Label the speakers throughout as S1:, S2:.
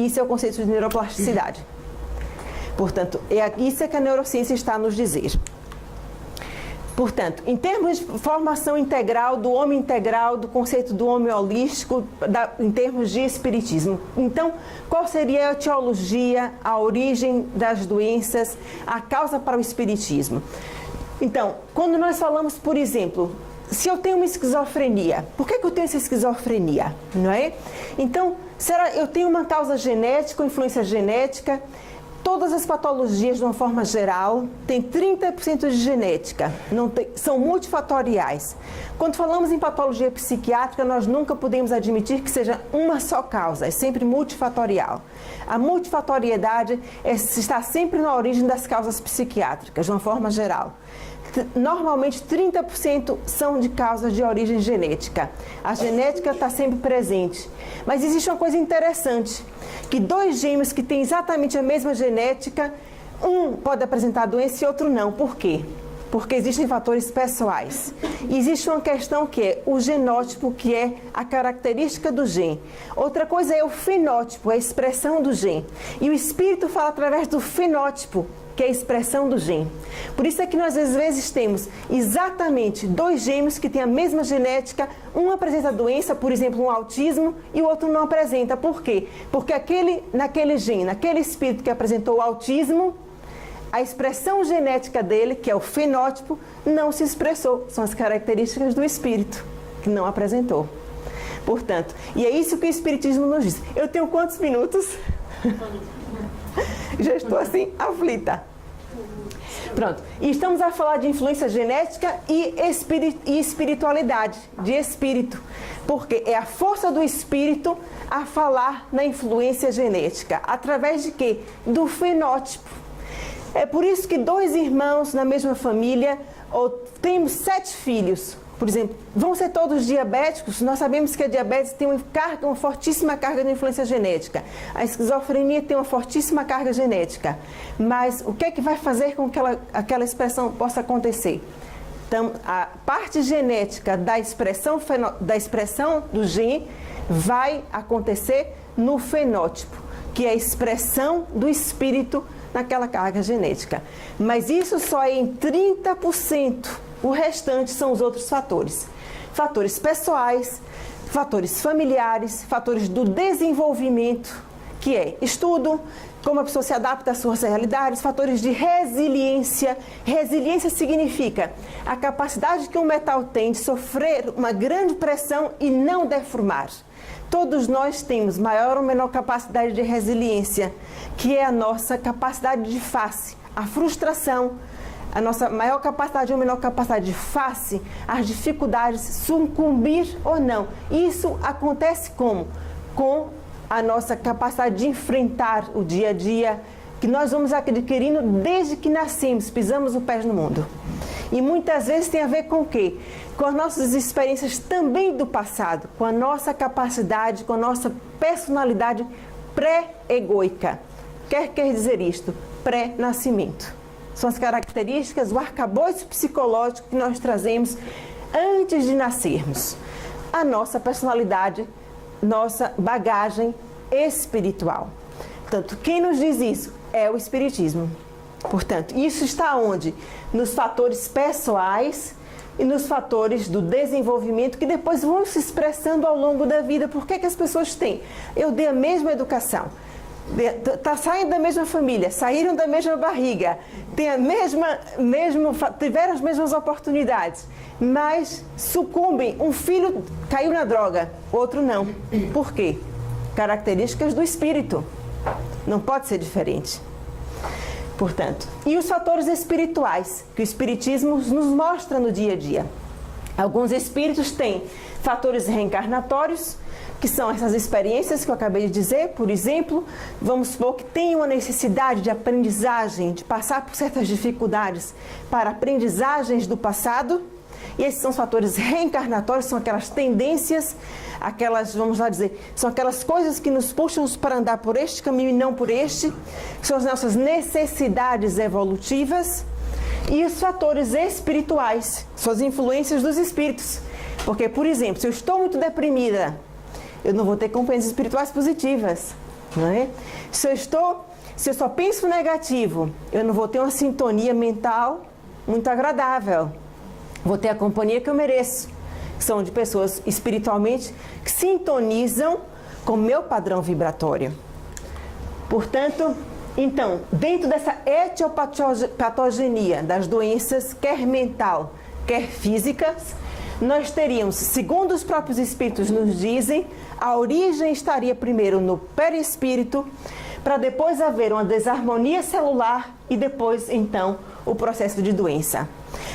S1: Isso é o conceito de neuroplasticidade. Portanto, isso é que a neurociência está a nos dizer. Portanto, em termos de formação integral, do homem integral, do conceito do homem holístico, em termos de espiritismo. Então, qual seria a etiologia, a origem das doenças, a causa para o espiritismo? Então, quando nós falamos, por exemplo, se eu tenho uma esquizofrenia, por que eu tenho essa esquizofrenia? Não é? Então, eu tenho uma causa genética, influência genética. Todas as patologias, de uma forma geral, têm 30% de genética, são multifatoriais. Quando falamos em patologia psiquiátrica, nós nunca podemos admitir que seja uma só causa, é sempre multifatorial. A multifatoriedade está sempre na origem das causas psiquiátricas, de uma forma geral. Normalmente 30% são de causas de origem genética. A genética está sempre presente. Mas existe uma coisa interessante, que dois gêmeos que têm exatamente a mesma genética, um pode apresentar doença e outro não. Por quê? Porque existem fatores pessoais. Existe uma questão que é o genótipo, que é a característica do gene. Outra coisa é o fenótipo, a expressão do gene. E o espírito fala através do fenótipo, que é a expressão do gene. Por isso é que nós às vezes temos exatamente dois gêmeos que têm a mesma genética, um apresenta doença, por exemplo, um autismo, e o outro não apresenta. Por quê? Porque naquele gene, naquele espírito que apresentou o autismo, a expressão genética dele, que é o fenótipo, não se expressou. São as características do espírito que não apresentou. Portanto, e é isso que o espiritismo nos diz. Eu tenho quantos minutos? Já estou assim, aflita. Pronto. E estamos a falar de influência genética e espiritualidade, de espírito. Porque é a força do espírito a falar na influência genética. Através de quê? Do fenótipo. É por isso que dois irmãos na mesma família, ou temos 7 filhos, por exemplo, vão ser todos diabéticos. Nós sabemos que a diabetes tem uma fortíssima carga de influência genética. A esquizofrenia tem uma fortíssima carga genética. Mas o que é que vai fazer com que aquela expressão possa acontecer? Então, a parte genética da expressão do gene vai acontecer no fenótipo, que é a expressão do espírito naquela carga genética. Mas isso só é em 30%. O restante são os outros fatores. Fatores pessoais, fatores familiares, fatores do desenvolvimento, que é estudo, como a pessoa se adapta às suas realidades, fatores de resiliência. Resiliência significa a capacidade que um metal tem de sofrer uma grande pressão e não deformar. Todos nós temos maior ou menor capacidade de resiliência, que é a nossa capacidade de face, a frustração, a nossa maior capacidade ou menor capacidade de face às dificuldades, sucumbir ou não. Isso acontece como? Com a nossa capacidade de enfrentar o dia a dia, que nós vamos adquirindo desde que nascemos, pisamos o pé no mundo. E muitas vezes tem a ver com o quê? Com as nossas experiências também do passado, com a nossa capacidade, com a nossa personalidade pré-egoica. Quer dizer isto? Pré-nascimento. São as características, o arcabouço psicológico que nós trazemos antes de nascermos. A nossa personalidade, nossa bagagem espiritual. Portanto, quem nos diz isso é o espiritismo. Portanto, isso está onde? Nos fatores pessoais e nos fatores do desenvolvimento que depois vão se expressando ao longo da vida. Por que as pessoas têm? Eu dei a mesma educação. Saindo da mesma família, saíram da mesma barriga, tiveram as mesmas oportunidades, mas sucumbem. Um filho caiu na droga, outro não. Por quê? Características do espírito. Não pode ser diferente. Portanto, e os fatores espirituais, que o espiritismo nos mostra no dia a dia. Alguns espíritos têm fatores reencarnatórios, que são essas experiências que eu acabei de dizer. Por exemplo, vamos supor que tem uma necessidade de aprendizagem, de passar por certas dificuldades para aprendizagens do passado. E esses são os fatores reencarnatórios, são aquelas tendências, aquelas, vamos lá dizer, são aquelas coisas que nos puxam para andar por este caminho e não por este, que são as nossas necessidades evolutivas. E os fatores espirituais, são as influências dos espíritos. Porque, por exemplo, se eu estou muito deprimida, eu não vou ter companhias espirituais positivas. não é? Se eu só penso negativo, eu não vou ter uma sintonia mental muito agradável. Vou ter a companhia que eu mereço. São de pessoas espiritualmente que sintonizam com o meu padrão vibratório. Portanto, então, dentro dessa etiopatogenia das doenças, quer mental, quer físicas, nós teríamos, segundo os próprios espíritos nos dizem, a origem estaria primeiro no perispírito, para depois haver uma desarmonia celular e depois, então, o processo de doença.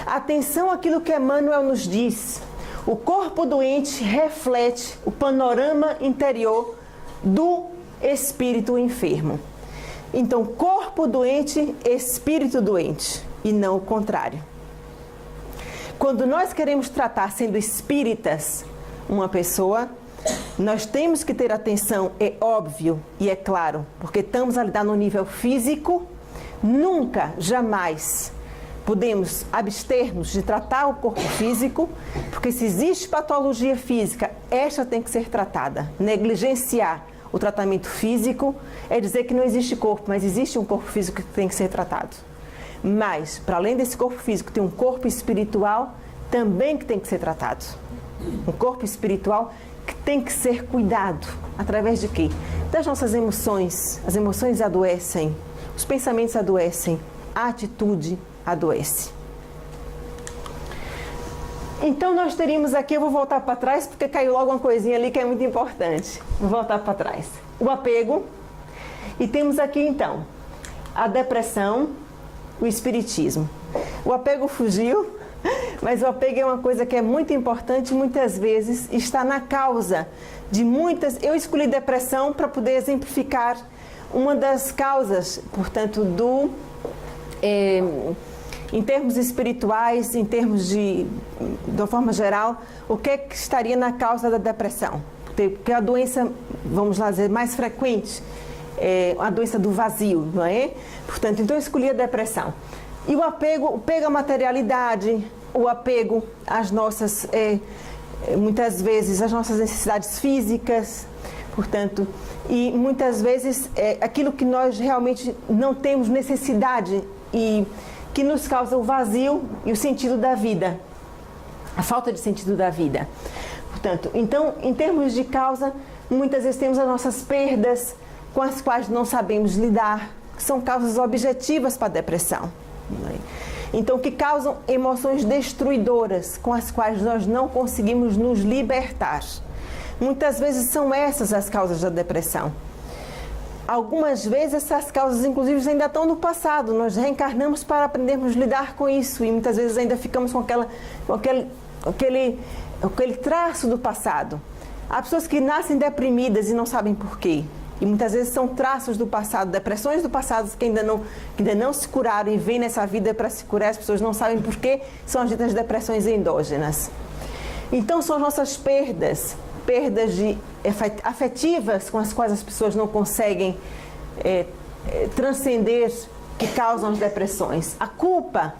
S1: Atenção àquilo que Emmanuel nos diz. O corpo doente reflete o panorama interior do espírito enfermo. Então, corpo doente, espírito doente, e não o contrário. Quando nós queremos tratar, sendo espíritas, uma pessoa, nós temos que ter atenção, é óbvio e é claro, porque estamos a lidar no nível físico, nunca, jamais podemos abster-nos de tratar o corpo físico, porque se existe patologia física, esta tem que ser tratada. Negligenciar o tratamento físico é dizer que não existe corpo, mas existe um corpo físico que tem que ser tratado. Mas, para além desse corpo físico, tem um corpo espiritual também que tem que ser tratado. Um corpo espiritual que tem que ser cuidado. Através de quê? Das nossas emoções. As emoções adoecem, os pensamentos adoecem, a atitude adoece. Então nós teríamos aqui, eu vou voltar para trás porque caiu logo uma coisinha ali que é muito importante. Vou voltar para trás. O apego. E temos aqui então a depressão, o espiritismo. O apego fugiu, mas o apego é uma coisa que é muito importante, muitas vezes está na causa de muitas... Eu escolhi depressão para poder exemplificar uma das causas, portanto, em termos espirituais, em termos de uma forma geral, o que é que estaria na causa da depressão? Porque a doença, vamos lá dizer, mais frequente é a doença do vazio, não é? Portanto, então eu escolhi a depressão. E o apego à materialidade, o apego às nossas, muitas vezes, às nossas necessidades físicas, portanto, e muitas vezes aquilo que nós realmente não temos necessidade e que nos causa o vazio e o sentido da vida, a falta de sentido da vida. Portanto, então, em termos de causa, muitas vezes temos as nossas perdas com as quais não sabemos lidar, que são causas objetivas para a depressão. Então, que causam emoções destruidoras com as quais nós não conseguimos nos libertar. Muitas vezes são essas as causas da depressão. Algumas vezes essas causas, inclusive, ainda estão no passado. Nós reencarnamos para aprendermos a lidar com isso e muitas vezes ainda ficamos com aquele traço do passado. Há pessoas que nascem deprimidas e não sabem porquê. E muitas vezes são traços do passado, depressões do passado que ainda não se curaram e vêm nessa vida para se curar. As pessoas não sabem porquê, são as ditas depressões endógenas. Então são as nossas perdas afetivas com as quais as pessoas não conseguem transcender, que causam as depressões. A culpa,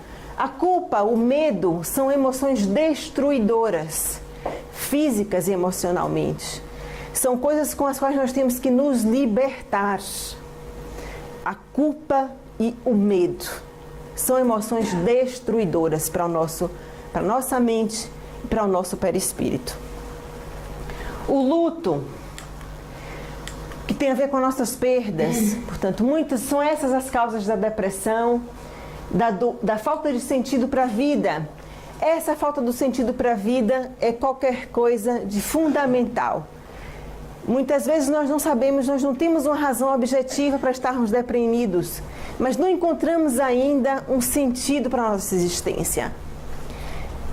S1: o medo são emoções destruidoras, físicas e emocionalmente. São coisas com as quais nós temos que nos libertar. A culpa e o medo são emoções destruidoras para a nossa mente e para o nosso perispírito. O luto, que tem a ver com nossas perdas, portanto, muitas são essas as causas da depressão, da falta de sentido para a vida. Essa falta do sentido para a vida é qualquer coisa de fundamental. Muitas vezes nós não sabemos, nós não temos uma razão objetiva para estarmos deprimidos, mas não encontramos ainda um sentido para a nossa existência.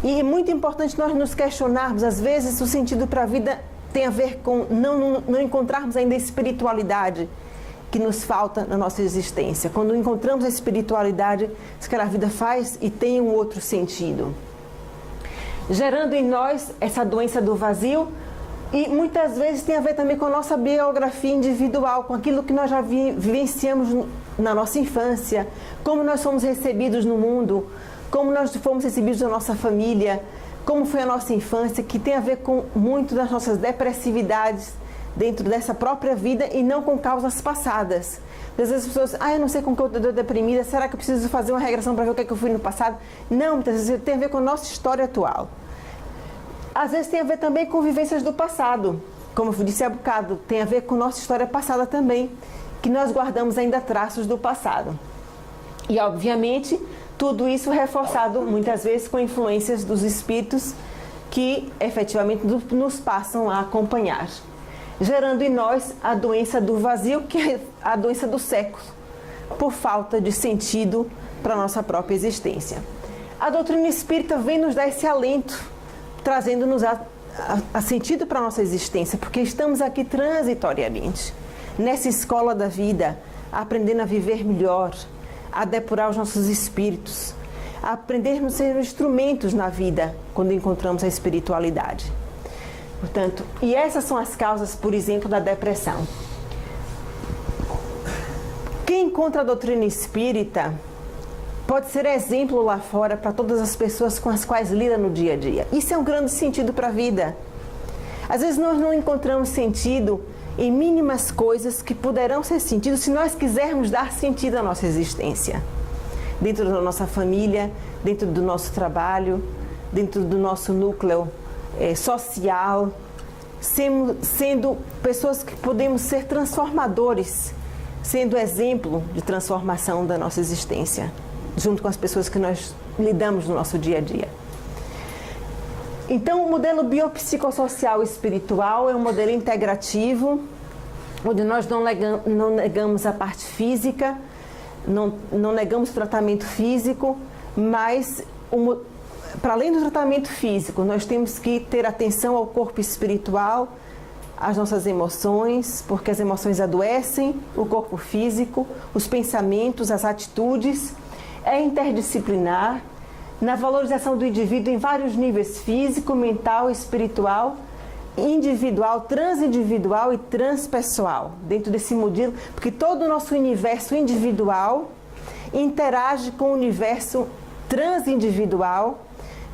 S1: E é muito importante nós nos questionarmos, às vezes o sentido para a vida tem a ver com não encontrarmos ainda a espiritualidade que nos falta na nossa existência. Quando encontramos a espiritualidade, a vida faz e tem um outro sentido. Gerando em nós essa doença do vazio e muitas vezes tem a ver também com a nossa biografia individual, com aquilo que nós já vivenciamos na nossa infância, como nós fomos recebidos no mundo, como nós fomos recebidos na nossa família, como foi a nossa infância, que tem a ver com muito das nossas depressividades, dentro dessa própria vida e não com causas passadas. Às vezes as pessoas, eu não sei com que eu estou deprimida, será que eu preciso fazer uma regressão para ver o que é que eu fui no passado? Não, muitas vezes tem a ver com a nossa história atual. Às vezes tem a ver também com vivências do passado, como eu disse há bocado, tem a ver com nossa história passada também, que nós guardamos ainda traços do passado. E obviamente, tudo isso reforçado muitas vezes com influências dos espíritos que efetivamente nos passam a acompanhar, gerando em nós a doença do vazio, que é a doença do século, por falta de sentido para a nossa própria existência. A doutrina espírita vem nos dar esse alento, trazendo-nos a sentido para a nossa existência, porque estamos aqui transitoriamente, nessa escola da vida, aprendendo a viver melhor, a depurar os nossos espíritos, a aprendermos a ser instrumentos na vida quando encontramos a espiritualidade. Portanto, e essas são as causas, por exemplo, da depressão. Quem encontra a doutrina espírita pode ser exemplo lá fora para todas as pessoas com as quais lida no dia a dia. Isso é um grande sentido para a vida. Às vezes nós não encontramos sentido em mínimas coisas que poderão ser sentido se nós quisermos dar sentido à nossa existência. Dentro da nossa família, dentro do nosso trabalho, dentro do nosso núcleo social, sendo pessoas que podemos ser transformadores, sendo exemplo de transformação da nossa existência, junto com as pessoas que nós lidamos no nosso dia a dia. Então, o modelo biopsicossocial espiritual é um modelo integrativo, onde nós não negamos a parte física, não negamos o tratamento físico, mas para além do tratamento físico, nós temos que ter atenção ao corpo espiritual, às nossas emoções, porque as emoções adoecem o corpo físico, os pensamentos, as atitudes. É interdisciplinar, na valorização do indivíduo em vários níveis: físico, mental, espiritual, individual, transindividual e transpessoal, dentro desse modelo, porque todo o nosso universo individual interage com o universo transindividual,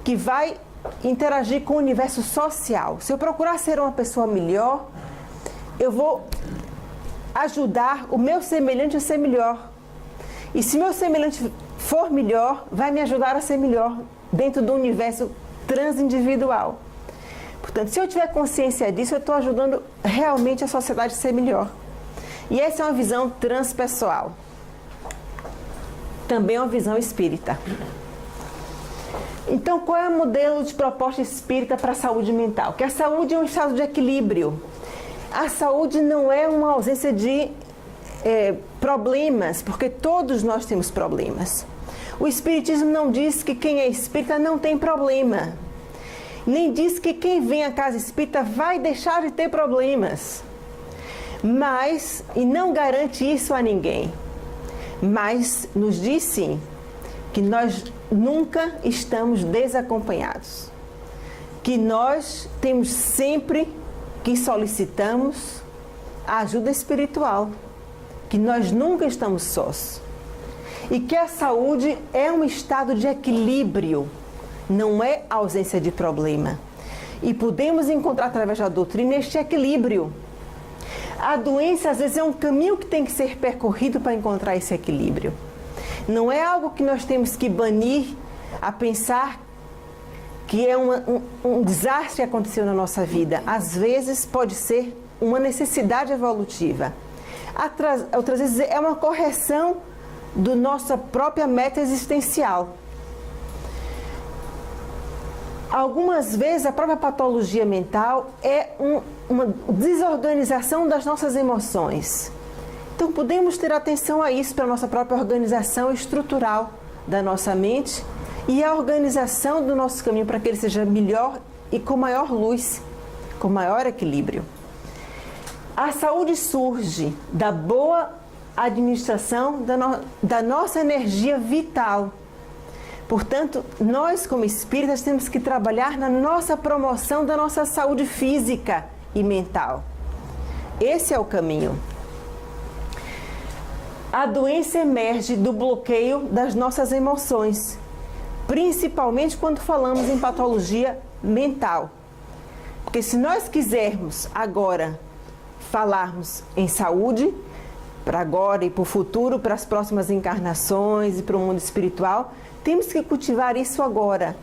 S1: que vai interagir com o universo social. Se eu procurar ser uma pessoa melhor, eu vou ajudar o meu semelhante a ser melhor. E se meu semelhante for melhor, vai me ajudar a ser melhor dentro do universo transindividual. Portanto, se eu tiver consciência disso, eu estou ajudando realmente a sociedade a ser melhor. E essa é uma visão transpessoal. Também é uma visão espírita. Então, qual é o modelo de proposta espírita para a saúde mental? Que a saúde é um estado de equilíbrio. A saúde não é uma ausência de problemas, porque todos nós temos problemas. O Espiritismo não diz que quem é espírita não tem problema. Nem diz que quem vem à casa espírita vai deixar de ter problemas. Mas, e não garante isso a ninguém, mas nos diz sim que nós nunca estamos desacompanhados. Que nós temos sempre que solicitamos a ajuda espiritual. Que nós nunca estamos sós. E que a saúde é um estado de equilíbrio, não é ausência de problema. E podemos encontrar através da doutrina este equilíbrio. A doença, às vezes, é um caminho que tem que ser percorrido para encontrar esse equilíbrio. Não é algo que nós temos que banir a pensar que é um desastre que aconteceu na nossa vida. Às vezes pode ser uma necessidade evolutiva. Outras vezes é uma correção da nossa própria meta existencial. Algumas vezes a própria patologia mental é uma desorganização das nossas emoções. Então podemos ter atenção a isso para a nossa própria organização estrutural da nossa mente e a organização do nosso caminho para que ele seja melhor e com maior luz, com maior equilíbrio. A saúde surge da boa administração da nossa energia vital. Portanto, nós como espíritas temos que trabalhar na nossa promoção da nossa saúde física e mental. Esse é o caminho. A doença emerge do bloqueio das nossas emoções, principalmente quando falamos em patologia mental. Porque se nós quisermos agora falarmos em saúde, para agora e para o futuro, para as próximas encarnações e para o mundo espiritual, temos que cultivar isso agora,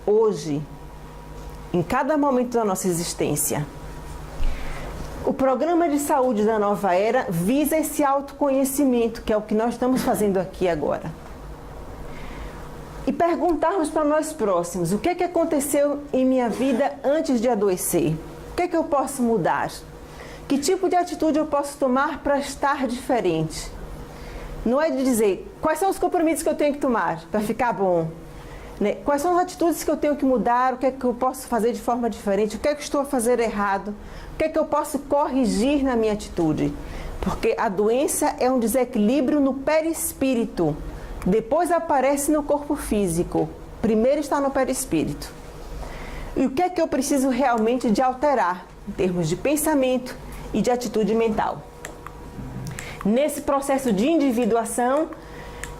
S1: hoje, em cada momento da nossa existência. O programa de saúde da nova era visa esse autoconhecimento, que é o que nós estamos fazendo aqui agora. E perguntarmos para nós próximos, o que é que aconteceu em minha vida antes de adoecer? O que é que eu posso mudar? Que tipo de atitude eu posso tomar para estar diferente? Não é de dizer, quais são os compromissos que eu tenho que tomar para ficar bom? Né? Quais são as atitudes que eu tenho que mudar? O que é que eu posso fazer de forma diferente? O que é que estou a fazer errado? O que é que eu posso corrigir na minha atitude? Porque a doença é um desequilíbrio no perispírito. Depois aparece no corpo físico. Primeiro está no perispírito. E o que é que eu preciso realmente de alterar em termos de pensamento e de atitude mental? Nesse processo de individuação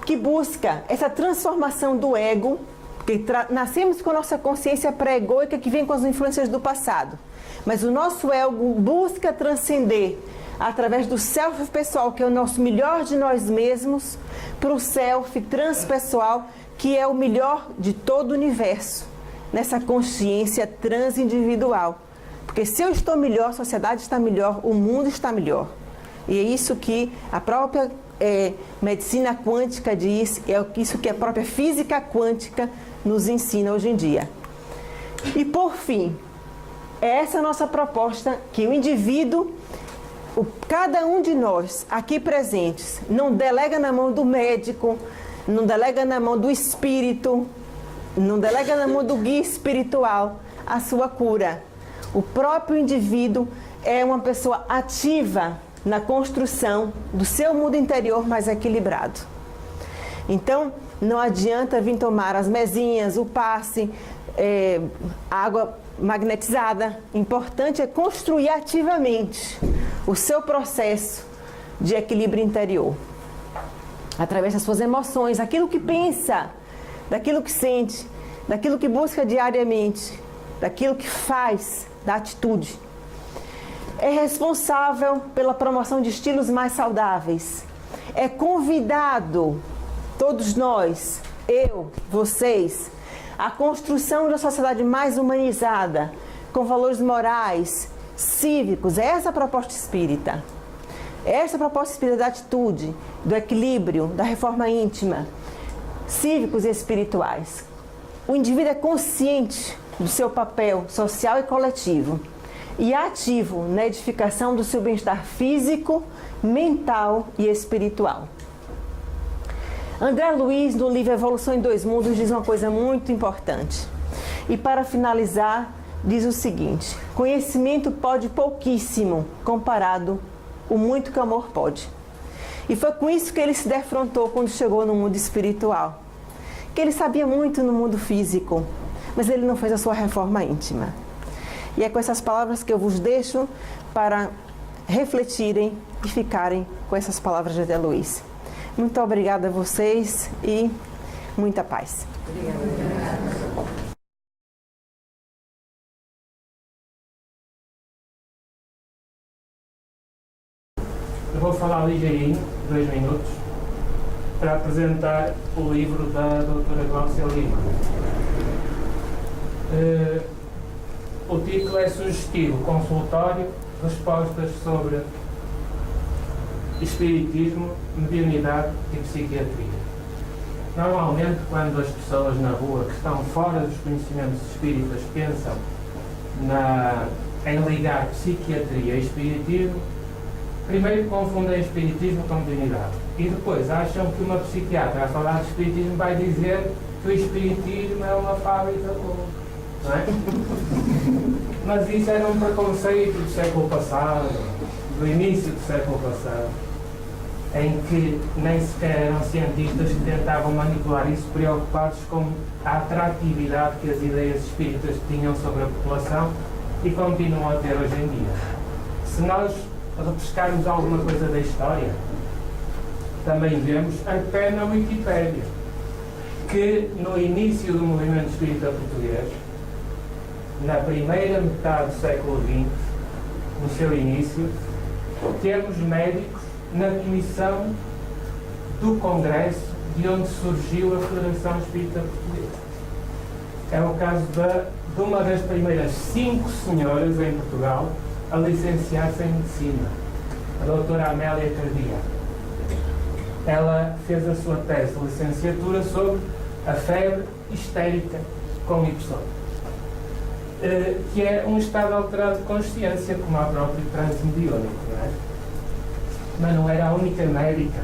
S1: que busca essa transformação do ego, porque nascemos com a nossa consciência pré-egoica que vem com as influências do passado. Mas o nosso ego busca transcender através do self pessoal, que é o nosso melhor de nós mesmos, para o self transpessoal, que é o melhor de todo o universo, nessa consciência transindividual. Porque se eu estou melhor, a sociedade está melhor, o mundo está melhor. E é isso que a própria medicina quântica diz, é isso que a própria física quântica nos ensina hoje em dia. E por fim, essa é a nossa proposta, que o indivíduo, cada um de nós aqui presentes, não delega na mão do médico, não delega na mão do espírito, não delega na mão do guia espiritual a sua cura. O próprio indivíduo é uma pessoa ativa na construção do seu mundo interior mais equilibrado. Então, não adianta vir tomar as mesinhas, o passe, água magnetizada. Importante é construir ativamente o seu processo de equilíbrio interior, através das suas emoções, daquilo que pensa, daquilo que sente, daquilo que busca diariamente, daquilo que faz, da atitude. É responsável pela promoção de estilos mais saudáveis. É convidado, todos nós, eu, vocês, à construção de uma sociedade mais humanizada, com valores morais, cívicos. É essa a proposta espírita. É essa a proposta espírita da atitude, do equilíbrio, da reforma íntima, cívicos e espirituais. O indivíduo é consciente do seu papel social e coletivo e ativo na edificação do seu bem-estar físico, mental e espiritual. André Luiz, no livro Evolução em Dois Mundos, diz uma coisa muito importante. E para finalizar, diz o seguinte: conhecimento pode pouquíssimo comparado o muito que o amor pode. E foi com isso que ele se defrontou quando chegou no mundo espiritual. Que ele sabia muito no mundo físico, mas ele não fez a sua reforma íntima. E é com essas palavras que eu vos deixo para refletirem e ficarem com essas palavras de André Luiz. Muito obrigada a vocês e muita paz. Obrigada.
S2: Eu vou falar ligeirinho, 2 minutos, para apresentar o livro da doutora Gláucia Lima. O título é sugestivo: Consultório, respostas sobre espiritismo, mediunidade e psiquiatria. Normalmente, quando as pessoas na rua que estão fora dos conhecimentos espíritas pensam em ligar psiquiatria e espiritismo, primeiro confundem espiritismo com mediunidade e depois acham que uma psiquiatra a falar de espiritismo vai dizer que o espiritismo é uma fábrica não é? Mas isso era um preconceito do século passado, do início do século passado, em que nem sequer eram cientistas que tentavam manipular isso, preocupados com a atratividade que as ideias espíritas tinham sobre a população e continuam a ter hoje em dia. Se nós repescarmos alguma coisa da história, também vemos até na Wikipédia que no início do movimento espírita português, na primeira metade do século XX, no seu início, termos médicos na comissão do Congresso de onde surgiu a Federação Espírita Portuguesa. É o caso de uma das primeiras 5 senhoras em Portugal a licenciar-se em Medicina, a doutora Amélia Cardia. Ela fez a sua tese de licenciatura sobre a febre histérica com Y, que é um estado alterado de consciência, como a próprio transe mediúnico, não é? Mas não era a única médica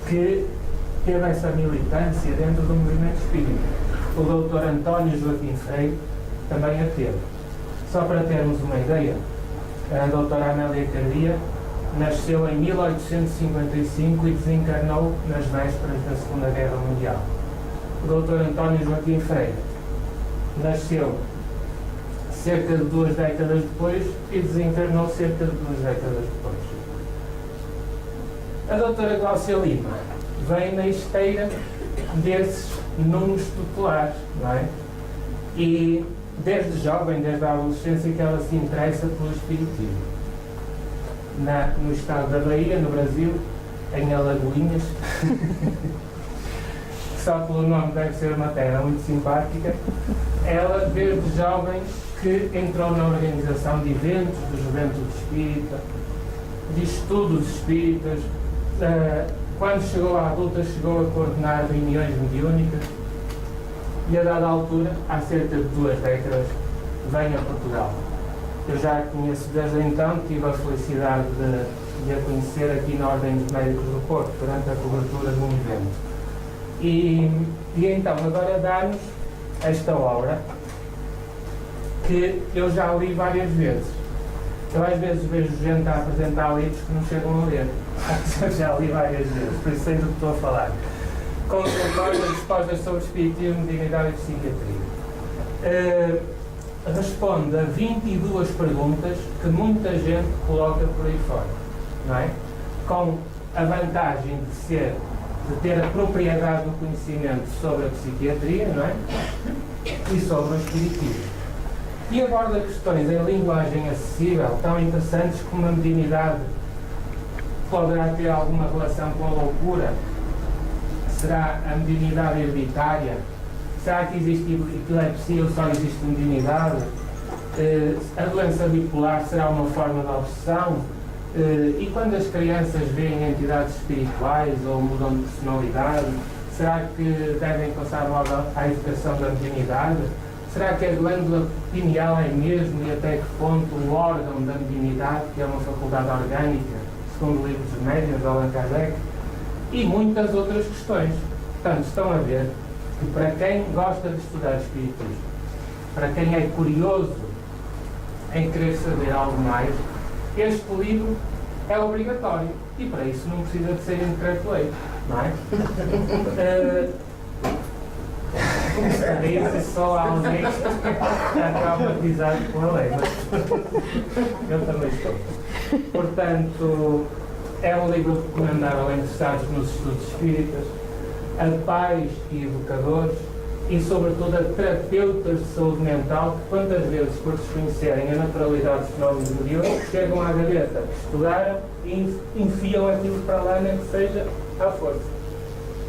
S2: que teve essa militância dentro do movimento espírita. O Dr. António Joaquim Freire também a teve. Só para termos uma ideia, a doutora Amélia Cardia nasceu em 1855 e desencarnou nas vésperas da Segunda Guerra Mundial. O Dr. António Joaquim Freire nasceu cerca de 2 décadas depois e desencarnou cerca de 2 décadas depois. A doutora Gláucia Lima vem na esteira desses números tutelares, não é? E desde jovem, desde a adolescência, que ela se interessa pelo espiritismo. No estado da Bahia, no Brasil, em Alagoinhas, que só pelo nome deve ser uma terra muito simpática, ela desde jovem que entrou na organização de eventos do Juventude Espírita, de estudos espíritas. Quando chegou à adulta, chegou a coordenar reuniões mediúnicas e, a dada altura, há cerca de 2 décadas, vem a Portugal. Eu já a conheço desde então, tive a felicidade de a conhecer aqui na Ordem dos Médicos do Porto, durante a cobertura de um evento. E então, agora dá-nos esta obra que eu já li várias vezes. Eu às vezes vejo gente a apresentar livros que não chegam a ler. Eu já li várias vezes, por isso sei do que estou a falar. Consultório de respostas sobre espiritismo, mediunidade e psiquiatria. Responde a 22 perguntas que muita gente coloca por aí fora, não é? Com a vantagem de ter a propriedade do conhecimento sobre a psiquiatria, não é? E sobre o espiritismo. E aborda questões em linguagem acessível, tão interessantes como a mediunidade poderá ter alguma relação com a loucura? Será a mediunidade hereditária? Será que existe epilepsia ou só existe mediunidade? A doença bipolar será uma forma de obsessão? E quando as crianças veem entidades espirituais ou mudam de personalidade, será que devem passar logo à educação da mediunidade? Será que a glândula pineal é mesmo e até que ponto o órgão da mediunidade, que é uma faculdade orgânica, segundo o livro dos médiuns de Allan Kardec? E muitas outras questões. Portanto, estão a ver que para quem gosta de estudar espiritismo, para quem é curioso em querer saber algo mais, este livro é obrigatório. E para isso não precisa de ser em decreto-lei, não é? Isso só há alguém que está traumatizado com a lei, mas eu também estou. Portanto, é um livro recomendável a interessados nos estudos espíritas, a pais e educadores e, sobretudo, a terapeutas de saúde mental que, quantas vezes, por desconhecerem a naturalidade dos fenómenos mediúnicos, chegam à gaveta, estudaram e enfiam aquilo para lá, nem que seja à força.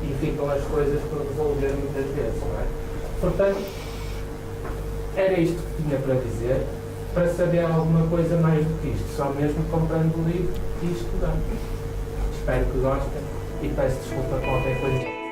S2: E ficam as coisas por resolver muitas vezes, não é? Portanto, era isto que tinha para dizer. Para saber alguma coisa mais do que isto, só mesmo comprando o livro e estudando. Espero que gostem e peço desculpa por qualquer coisa.